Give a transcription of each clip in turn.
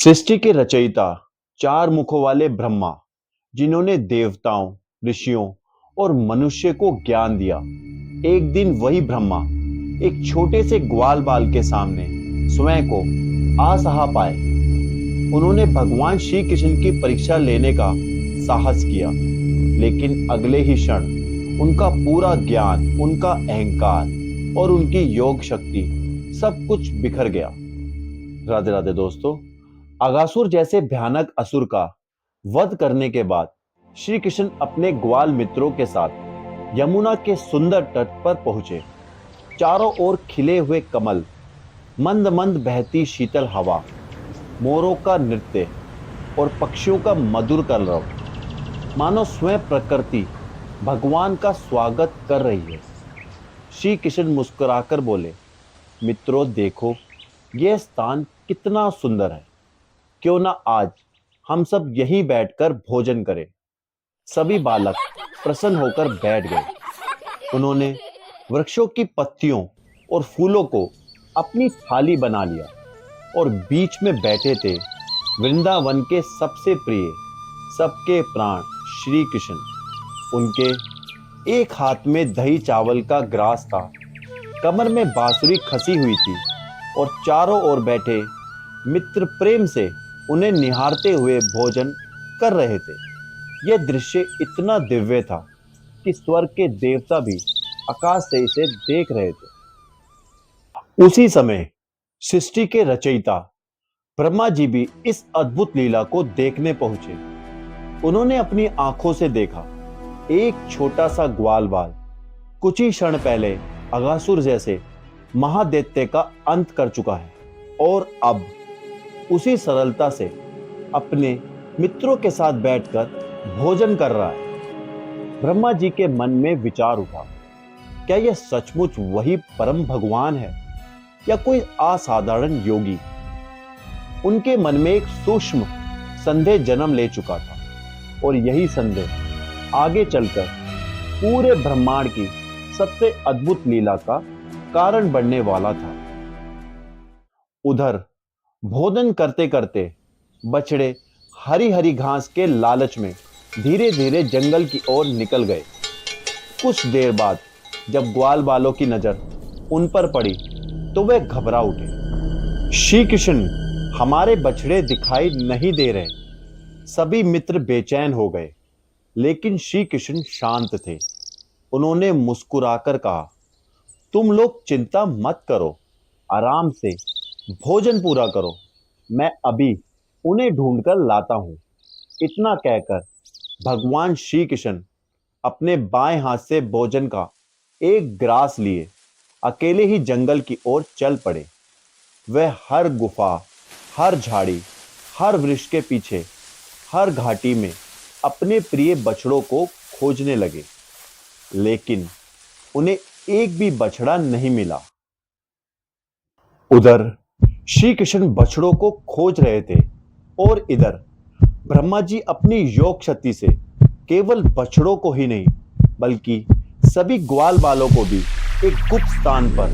सृष्टि के रचयिता, चार मुखों वाले ब्रह्मा, जिन्होंने देवताओं, ऋषियों और मनुष्य को ज्ञान दिया, एक दिन वही ब्रह्मा एक छोटे से ग्वाल बाल के सामने स्वयं को असहाय पाए। उन्होंने भगवान श्री कृष्ण की परीक्षा लेने का साहस किया, लेकिन अगले ही क्षण उनका पूरा ज्ञान, उनका अहंकार और उनकी योग शक्ति सब कुछ बिखर गया। राधे राधे दोस्तों। अगासुर जैसे भयानक असुर का वध करने के बाद श्री कृष्ण अपने ग्वाल मित्रों के साथ यमुना के सुंदर तट पर पहुंचे। चारों ओर खिले हुए कमल, मंद मंद बहती शीतल हवा, मोरों का नृत्य और पक्षियों का मधुर कलरव, मानो स्वयं प्रकृति भगवान का स्वागत कर रही है। श्री कृष्ण मुस्कुराकर बोले, मित्रों देखो, यह स्थान कितना सुंदर है। क्यों ना आज हम सब यहीं बैठकर भोजन करें। सभी बालक प्रसन्न होकर बैठ गए। उन्होंने वृक्षों की पत्तियों और फूलों को अपनी थाली बना लिया और बीच में बैठे थे वृंदावन के सबसे प्रिय, सबके प्राण श्री कृष्ण। उनके एक हाथ में दही चावल का ग्रास था, कमर में बांसुरी खसी हुई थी और चारों ओर बैठे मित्र प्रेम से उन्हें निहारते हुए भोजन कर रहे थे। यह दृश्य इतना दिव्य था कि स्वर्ग के देवता भी आकाश से इसे देख रहे थे। उसी समय सृष्टि के रचयिता ब्रह्मा जी भी इस अद्भुत लीला को देखने पहुंचे। उन्होंने अपनी आंखों से देखा, एक छोटा सा ग्वाल बाल कुछ ही क्षण पहले अगासुर जैसे महादैत्य का अंत कर चुका है और अब उसी सरलता से अपने मित्रों के साथ बैठकर भोजन कर रहा है। ब्रह्मा जी के मन में विचार उठा, क्या यह सचमुच वही परम भगवान है या कोई असाधारण योगी? उनके मन में एक सूक्ष्म संदेह जन्म ले चुका था और यही संदेह आगे चलकर पूरे ब्रह्मांड की सबसे अद्भुत लीला का कारण बनने वाला था। उधर भोजन करते करते बछड़े हरी हरी घास के लालच में धीरे धीरे जंगल की ओर निकल गए। कुछ देर बाद जब ग्वाल बालों की नजर उन पर पड़ी तो वे घबरा उठे। श्री कृष्ण, हमारे बछड़े दिखाई नहीं दे रहे। सभी मित्र बेचैन हो गए, लेकिन श्री कृष्ण शांत थे। उन्होंने मुस्कुराकर कहा, तुम लोग चिंता मत करो, आराम से भोजन पूरा करो, मैं अभी उन्हें ढूंढकर लाता हूं। इतना कहकर भगवान श्री कृष्ण अपने बाएं हाथ से भोजन का एक ग्रास लिए अकेले ही जंगल की ओर चल पड़े। वह हर गुफा, हर झाड़ी, हर वृक्ष के पीछे, हर घाटी में अपने प्रिय बछड़ों को खोजने लगे, लेकिन उन्हें एक भी बछड़ा नहीं मिला। उधर श्री कृष्ण बछड़ों को खोज रहे थे और इधर ब्रह्मा जी अपनी योग शक्ति से केवल बछड़ों को ही नहीं बल्कि सभी ग्वाल बालों को भी एक गुप्त स्थान पर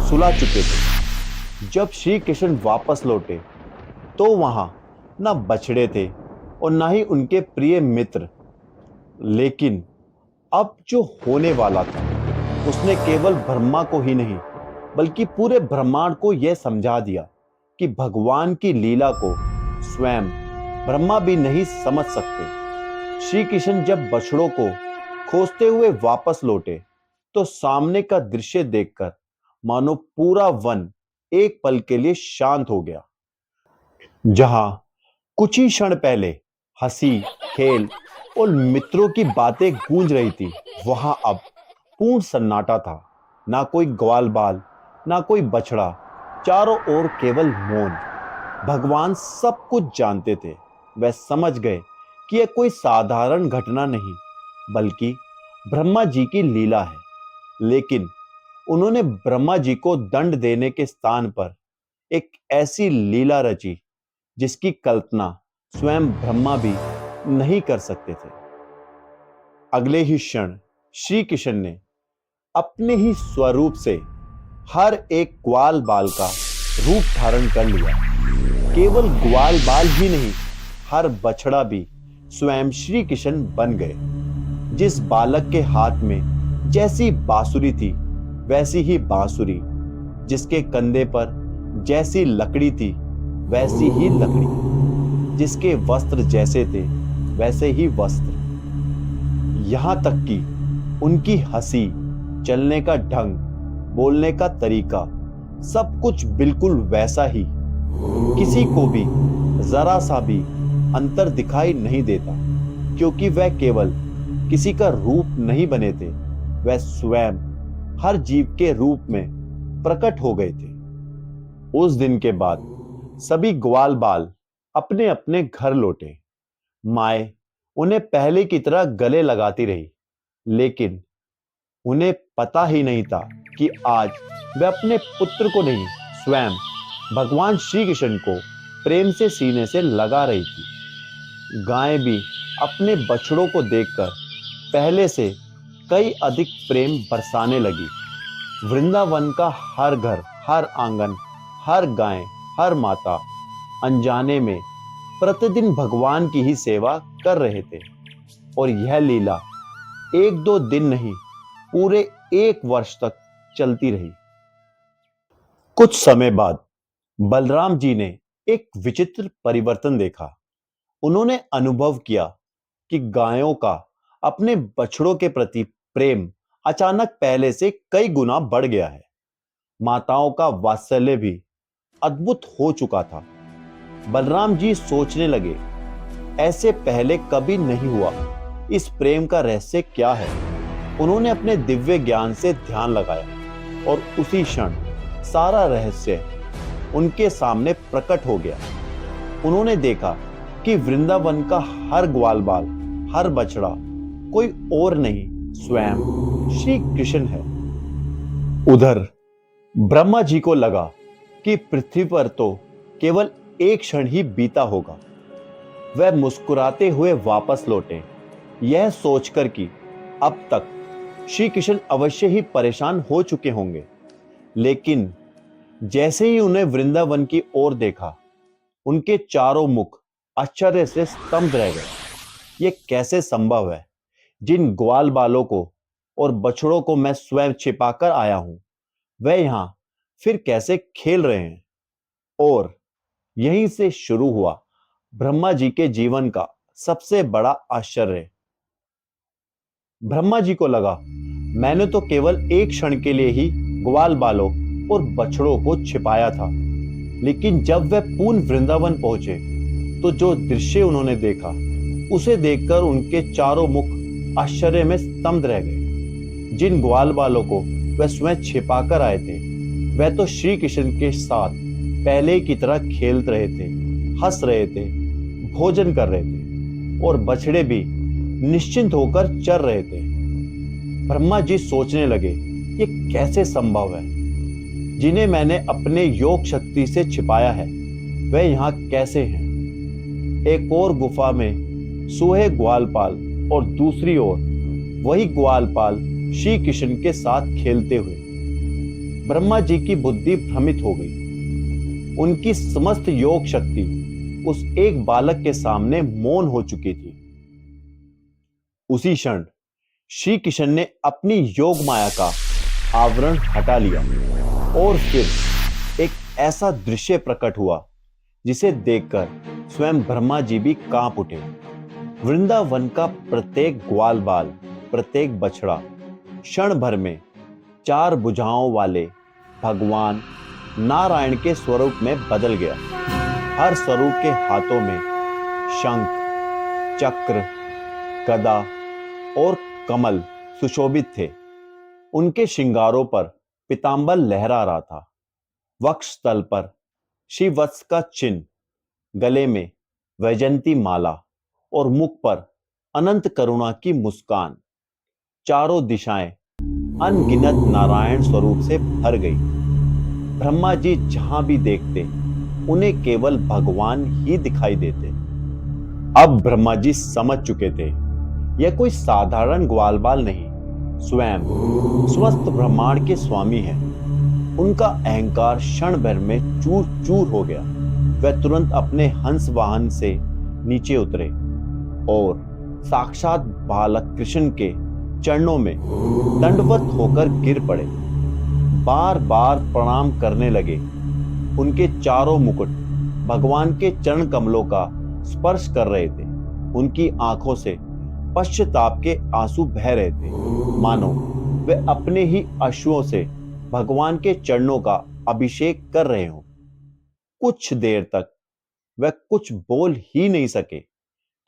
सुला चुके थे। जब श्री कृष्ण वापस लौटे तो वहां ना बछड़े थे और ना ही उनके प्रिय मित्र, लेकिन अब जो होने वाला था उसने केवल ब्रह्मा को ही नहीं बल्कि पूरे ब्रह्मांड को यह समझा दिया कि भगवान की लीला को स्वयं ब्रह्मा भी नहीं समझ सकते। श्री कृष्ण जब बछड़ों को खोजते हुए वापस लौटे तो सामने का दृश्य देखकर मानो पूरा वन एक पल के लिए शांत हो गया। जहां कुछ ही क्षण पहले हंसी, खेल और मित्रों की बातें गूंज रही थी, वहां अब पूर्ण सन्नाटा था। ना कोई ग्वाल बाल, ना कोई बछड़ा, चारों ओर केवल मौन। भगवान सब कुछ जानते थे। वह समझ गए कि यह कोई साधारण घटना नहीं बल्कि ब्रह्मा जी की लीला है, लेकिन उन्होंने ब्रह्मा जी को दंड देने के स्थान पर एक ऐसी लीला रची जिसकी कल्पना स्वयं ब्रह्मा भी नहीं कर सकते थे। अगले ही क्षण श्री कृष्ण ने अपने ही स्वरूप से हर एक ग्वाल बाल का रूप धारण कर लिया। केवल ग्वाल बाल ही नहीं, हर बछड़ा भी स्वयं श्री कृष्ण बन गए। जिस बालक के हाथ में जैसी बांसुरी थी वैसी ही बांसुरी, जिसके कंधे पर जैसी लकड़ी थी वैसी ही लकड़ी, जिसके वस्त्र जैसे थे वैसे ही वस्त्र। यहां तक कि उनकी हंसी, चलने का ढंग, बोलने का तरीका, सब कुछ बिल्कुल वैसा ही। किसी को भी जरा सा भी अंतर दिखाई नहीं देता, क्योंकि वह केवल किसी का रूप नहीं बने थे, वह स्वयं हर जीव के रूप में प्रकट हो गए थे। उस दिन के बाद सभी ग्वाल बाल अपने अपने घर लौटे। माए उन्हें पहले की तरह गले लगाती रही, लेकिन उन्हें पता ही नहीं था कि आज वे अपने पुत्र को नहीं, स्वयं भगवान श्री कृष्ण को प्रेम से सीने से लगा रही थी। गायें भी अपने बछड़ों को देखकर पहले से कई अधिक प्रेम बरसाने लगी। वृंदावन का हर घर, हर आंगन, हर गाय, हर माता अनजाने में प्रतिदिन भगवान की ही सेवा कर रहे थे। और यह लीला एक दो दिन नहीं, पूरे 1 वर्ष तक चलती रही। कुछ समय बाद बलराम जी ने एक विचित्र परिवर्तन देखा। उन्होंने अनुभव किया कि गायों का अपने बछड़ों के प्रति प्रेम अचानक पहले से कई गुना बढ़ गया है। माताओं का वात्सल्य भी अद्भुत हो चुका था। बलराम जी सोचने लगे, ऐसे पहले कभी नहीं हुआ। इस प्रेम का रहस्य क्या है? उन्होंने अपने दिव्य ज्ञान से ध्यान लगाया और उसी क्षण सारा रहस्य उनके सामने प्रकट हो गया। उन्होंने देखा कि वृंदावन का हर ग्वाल बाल, हर बछड़ा कोई और नहीं, स्वयं श्री कृष्ण है। उधर ब्रह्मा जी को लगा कि पृथ्वी पर तो केवल एक क्षण ही बीता होगा। वह मुस्कुराते हुए वापस लौटे, यह सोचकर कि अब तक श्री कृष्ण अवश्य ही परेशान हो चुके होंगे। लेकिन जैसे ही उन्हें वृंदावन की ओर देखा, उनके चारों मुख आश्चर्य से स्तब्ध रह गए। यह कैसे संभव है? जिन ग्वाल बालों को और बछड़ों को मैं स्वयं छिपाकर आया हूं, वह यहां फिर कैसे खेल रहे हैं? और यहीं से शुरू हुआ ब्रह्मा जी के जीवन का सबसे बड़ा आश्चर्य। ब्रह्मा जी को लगा, मैंने तो केवल एक क्षण के लिए ही ग्वाल बालों और बछड़ों को छिपाया था, लेकिन जब वे पूर्ण वृंदावन पहुंचे तो जो दृश्य उन्होंने देखा, उसे देखकर उनके चारों मुख आश्चर्य में स्तब्ध रह गए। जिन ग्वाल बालों को वे स्वयं छिपाकर आए थे, वह तो श्री कृष्ण के साथ पहले की तरह खेल रहे थे, हंस रहे थे, भोजन कर रहे थे, और बछड़े भी निश्चिंत होकर चर रहे थे। ब्रह्मा जी सोचने लगे, ये कैसे संभव है? जिन्हें मैंने अपने योग शक्ति से छिपाया है, वे यहाँ कैसे हैं? एक और गुफा में सोए ग्वालपाल और दूसरी ओर वही ग्वालपाल श्री कृष्ण के साथ खेलते हुए। ब्रह्मा जी की बुद्धि भ्रमित हो गई। उनकी समस्त योग शक्ति उस एक बालक के सामने मौन हो चुकी थी। उसी क्षण श्री कृष्ण ने अपनी योग माया का आवरण हटा लिया और फिर एक ऐसा दृश्य प्रकट हुआ जिसे देखकर स्वयं ब्रह्मा जी भी कांप उठे। वृंदावन का प्रत्येक ग्वाल बाल, प्रत्येक बछड़ा क्षण भर में 4 भुजाओं वाले भगवान नारायण के स्वरूप में बदल गया। हर स्वरूप के हाथों में शंख, चक्र, गदा और कमल सुशोभित थे। उनके श्रृंगारों पर पीतांबर लहरा रहा था। वक्षस्थल पर श्रीवत्स का चिन्ह, गले में वैजयंती माला और मुख पर अनंत करुणा की मुस्कान। चारों दिशाएं अनगिनत नारायण स्वरूप से भर गई। ब्रह्मा जी जहां भी देखते, उन्हें केवल भगवान ही दिखाई देते। अब ब्रह्मा जी समझ चुके थे, यह कोई साधारण ग्वालबाल नहीं, स्वयं स्वस्थ ब्रह्मांड के स्वामी हैं। उनका अहंकार क्षण भर में चूर चूर हो गया। वह तुरंत अपने हंस वाहन से नीचे उतरे और साक्षात बालक कृष्ण के चरणों में दंडवत होकर गिर पड़े। बार बार प्रणाम करने लगे। उनके चारों मुकुट भगवान के चरण कमलों का स्पर्श कर रहे थे। उनकी आंखों से पश्चाताप के आंसू बह रहे थे, मानो वे अपने ही अश्रुओं से भगवान के चरणों का अभिषेक कर रहे हों। कुछ देर तक वह कुछ बोल ही नहीं सके,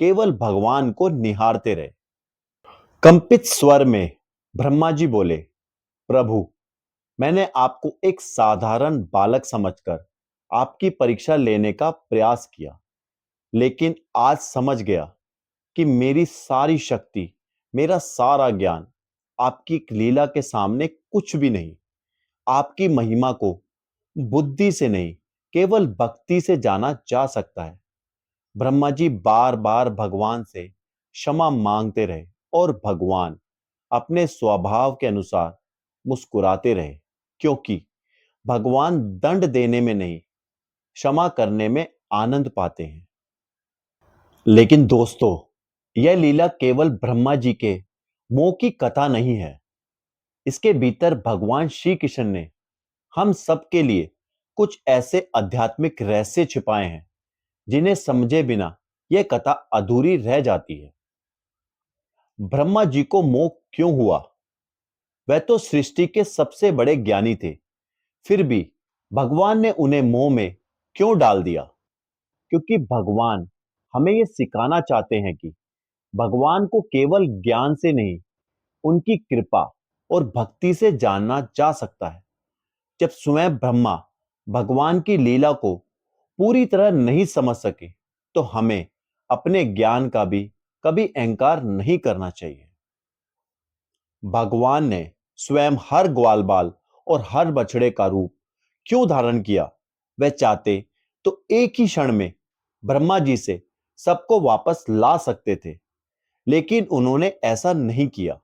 केवल भगवान को निहारते रहे। कंपित स्वर में ब्रह्मा जी बोले, प्रभु, मैंने आपको एक साधारण बालक समझकर आपकी परीक्षा लेने का प्रयास किया, लेकिन आज समझ गया कि मेरी सारी शक्ति, मेरा सारा ज्ञान आपकी एक लीला के सामने कुछ भी नहीं। आपकी महिमा को बुद्धि से नहीं, केवल भक्ति से जाना जा सकता है। ब्रह्मा जी बार बार भगवान से क्षमा मांगते रहे और भगवान अपने स्वभाव के अनुसार मुस्कुराते रहे, क्योंकि भगवान दंड देने में नहीं, क्षमा करने में आनंद पाते हैं। लेकिन दोस्तों, यह लीला केवल ब्रह्मा जी के मोह की कथा नहीं है। इसके भीतर भगवान श्री कृष्ण ने हम सबके लिए कुछ ऐसे आध्यात्मिक रहस्य छिपाए हैं जिन्हें समझे बिना यह कथा अधूरी रह जाती है। ब्रह्मा जी को मोह क्यों हुआ? वह तो सृष्टि के सबसे बड़े ज्ञानी थे, फिर भी भगवान ने उन्हें मोह में क्यों डाल दिया? क्योंकि भगवान हमें यह सिखाना चाहते हैं कि भगवान को केवल ज्ञान से नहीं, उनकी कृपा और भक्ति से जानना जा सकता है। जब स्वयं ब्रह्मा भगवान की लीला को पूरी तरह नहीं समझ सके, तो हमें अपने ज्ञान का भी कभी अहंकार नहीं करना चाहिए। भगवान ने स्वयं हर ग्वाल बाल और हर बछड़े का रूप क्यों धारण किया? वह चाहते तो एक ही क्षण में ब्रह्मा जी से सबको वापस ला सकते थे, लेकिन उन्होंने ऐसा नहीं किया,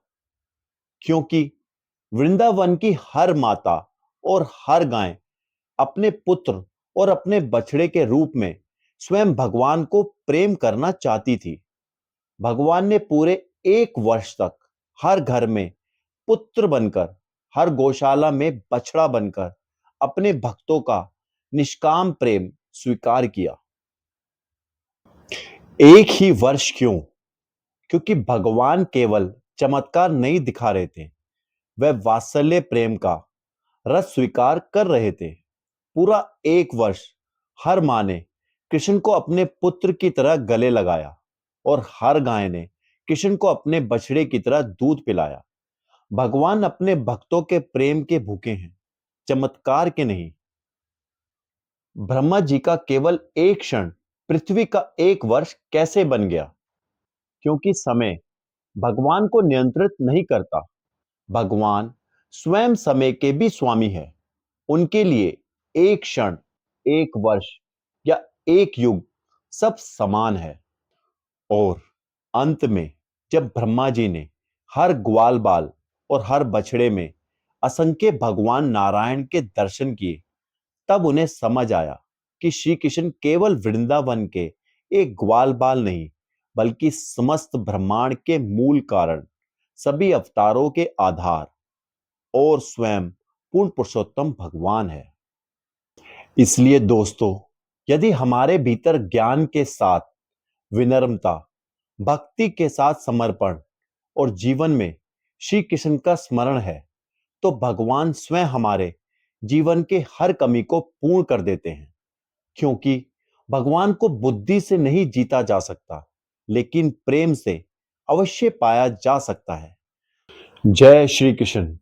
क्योंकि वृंदावन की हर माता और हर गाय अपने पुत्र और अपने बछड़े के रूप में स्वयं भगवान को प्रेम करना चाहती थी। भगवान ने पूरे 1 वर्ष तक हर घर में पुत्र बनकर, हर गौशाला में बछड़ा बनकर अपने भक्तों का निष्काम प्रेम स्वीकार किया। एक ही वर्ष क्यों? क्योंकि भगवान केवल चमत्कार नहीं दिखा रहे थे, वह वात्सल्य प्रेम का रस स्वीकार कर रहे थे। पूरा 1 वर्ष हर मां ने कृष्ण को अपने पुत्र की तरह गले लगाया और हर गाय ने कृष्ण को अपने बछड़े की तरह दूध पिलाया। भगवान अपने भक्तों के प्रेम के भूखे हैं, चमत्कार के नहीं। ब्रह्मा जी का केवल एक क्षण पृथ्वी का 1 वर्ष कैसे बन गया? क्योंकि समय भगवान को नियंत्रित नहीं करता। भगवान स्वयं समय के भी स्वामी है। उनके लिए एक क्षण, 1 वर्ष या एक युग सब समान है। और अंत में जब ब्रह्मा जी ने हर ग्वाल बाल और हर बछड़े में असंख्य भगवान नारायण के दर्शन किए, तब उन्हें समझ आया कि श्री कृष्ण केवल वृंदावन के एक ग्वाल बाल नहीं, बल्कि समस्त ब्रह्मांड के मूल कारण, सभी अवतारों के आधार और स्वयं पूर्ण पुरुषोत्तम भगवान है। इसलिए दोस्तों, यदि हमारे भीतर ज्ञान के साथ विनम्रता, भक्ति के साथ समर्पण और जीवन में श्री कृष्ण का स्मरण है, तो भगवान स्वयं हमारे जीवन के हर कमी को पूर्ण कर देते हैं। क्योंकि भगवान को बुद्धि से नहीं जीता जा सकता, लेकिन प्रेम से अवश्य पाया जा सकता है। जय श्री कृष्ण।